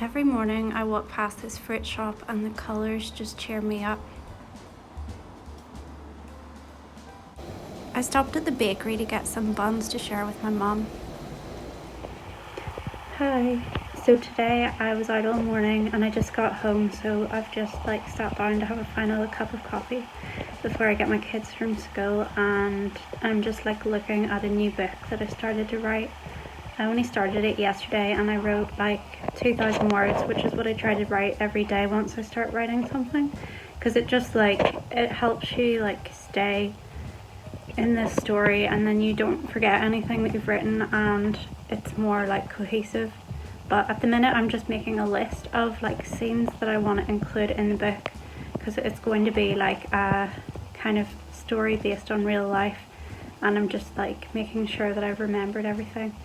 Every morning I walk past this fruit shop and the colours just cheer me up. I stopped at the bakery to get some buns to share with my mum. Hi, so today I was out all morning and I just got home, so I've just sat down to have a final cup of coffee before I get my kids from school, and I'm just looking at a new book that I started to write. I only started it yesterday and I wrote 2,000 words, which is what I try to write every day once I start writing something, because it just it helps you stay in this story and then you don't forget anything that you've written, and it's more cohesive. But at the minute I'm just making a list of scenes that I want to include in the book, because it's going to be a kind of story based on real life, and I'm just making sure that I've remembered everything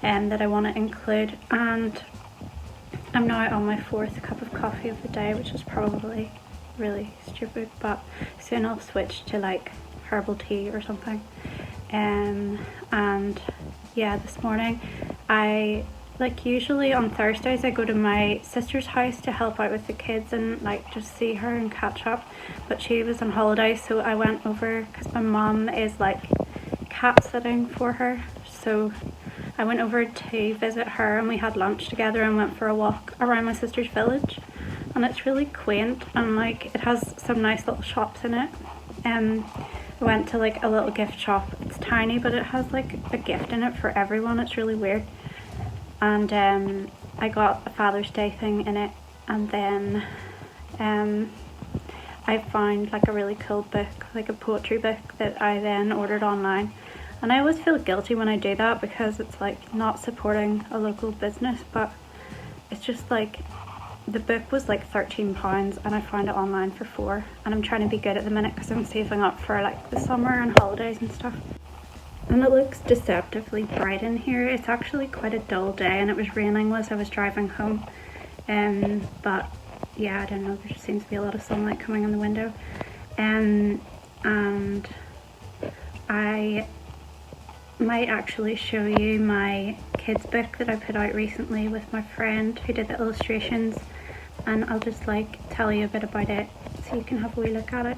and that I want to include. And I'm now on my 4th cup of coffee of the day, which is probably really stupid, but soon I'll switch to herbal tea or something. And yeah, this morning I usually on Thursdays I go to my sister's house to help out with the kids and just see her and catch up, but she was on holiday, so I went over because my mum is cat sitting for her, so I went over to visit her and we had lunch together and went for a walk around my sister's village, and it's really quaint and it has some nice little shops in it. I went to a little gift shop. It's tiny, but it has a gift in it for everyone. It's really weird. And I got a Father's Day thing in it, and then I found a really cool book, a poetry book that I then ordered online. And I always feel guilty when I do that because it's not supporting a local business, but it's just the book was £13 and I found it online for £4, and I'm trying to be good at the minute because I'm saving up for the summer and holidays and stuff. And it looks deceptively bright in here. It's actually quite a dull day and it was raining as I was driving home, but yeah, I don't know, there just seems to be a lot of sunlight coming in the window. And I might actually show you my kids book that I put out recently with my friend who did the illustrations, and I'll just tell you a bit about it so you can have a wee look at it.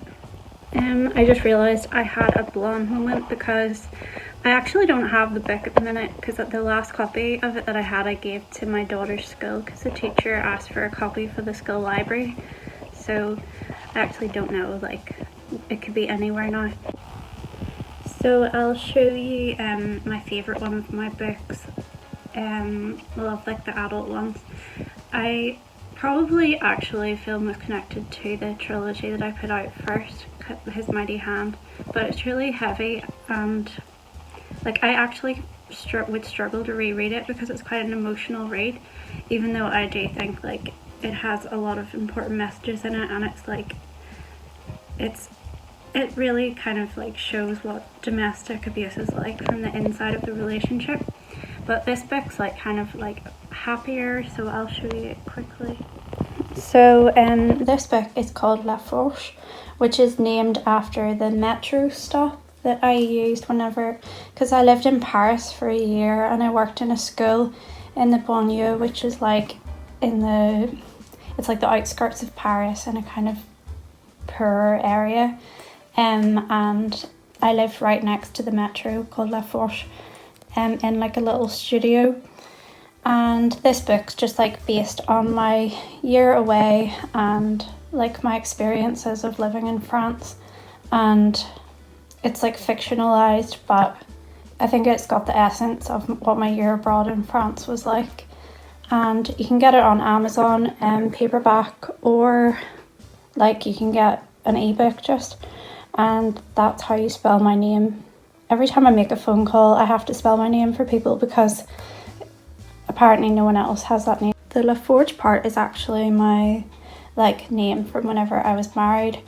I just realised I had a blonde moment because I actually don't have the book at the minute, because the last copy of it that I had I gave to my daughter's school because the teacher asked for a copy for the school library, so I actually don't know, it could be anywhere now. So I'll show you my favourite one of my books. I love the adult ones. I probably actually feel most connected to the trilogy that I put out first, His Mighty Hand, but it's really heavy, and I actually would struggle to reread it because it's quite an emotional read, even though I do think it has a lot of important messages in it, and it really kind of shows what domestic abuse is from the inside of the relationship. But this book's kind of happier, so I'll show you it quickly. So this book is called La Fourche, which is named after the metro stop that I used because I lived in Paris for a year and I worked in a school in the banlieue, which is it's the outskirts of Paris in a kind of poorer area. And I lived right next to the metro called La Fourche, in a little studio. And this book's just based on my year away and my experiences of living in France, and it's fictionalized, but I think it's got the essence of what my year abroad in France was like. And you can get it on Amazon paperback, or you can get an ebook just. And that's how you spell my name. Every time I make a phone call I have to spell my name for people because apparently no one else has that name. The La Forge part is actually my name from whenever I was married,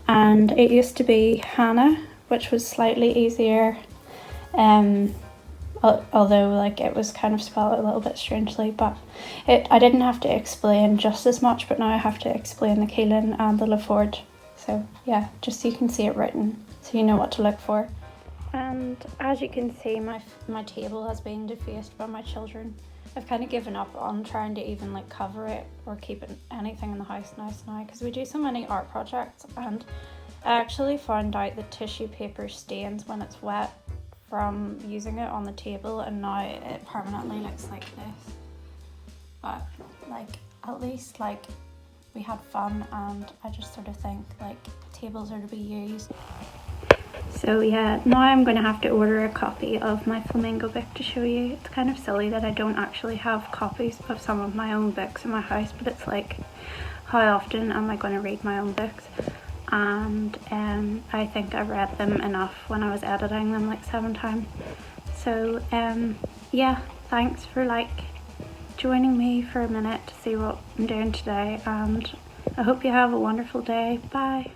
and it used to be Hannah, which was slightly easier, although it was kind of spelled a little bit strangely, but I didn't have to explain just as much, but now I have to explain the Keelan and the La Forge. So yeah, just so you can see it written, so you know what to look for. And as you can see, my table has been defaced by my children. I've kind of given up on trying to even like cover it or keep it, anything in the house nice now, because we do so many art projects, and I actually found out that tissue paper stains when it's wet from using it on the table, and now it permanently looks like this. But like, at least like we had fun, and I just sort of think like tables are to be used. So yeah, now I'm going to have to order a copy of my Flamingo book to show you. It's kind of silly that I don't actually have copies of some of my own books in my house, but it's like, how often am I going to read my own books? And I think I read them enough when I was editing them like 7 times. So yeah, thanks for like joining me for a minute to see what I'm doing today, and I hope you have a wonderful day. Bye.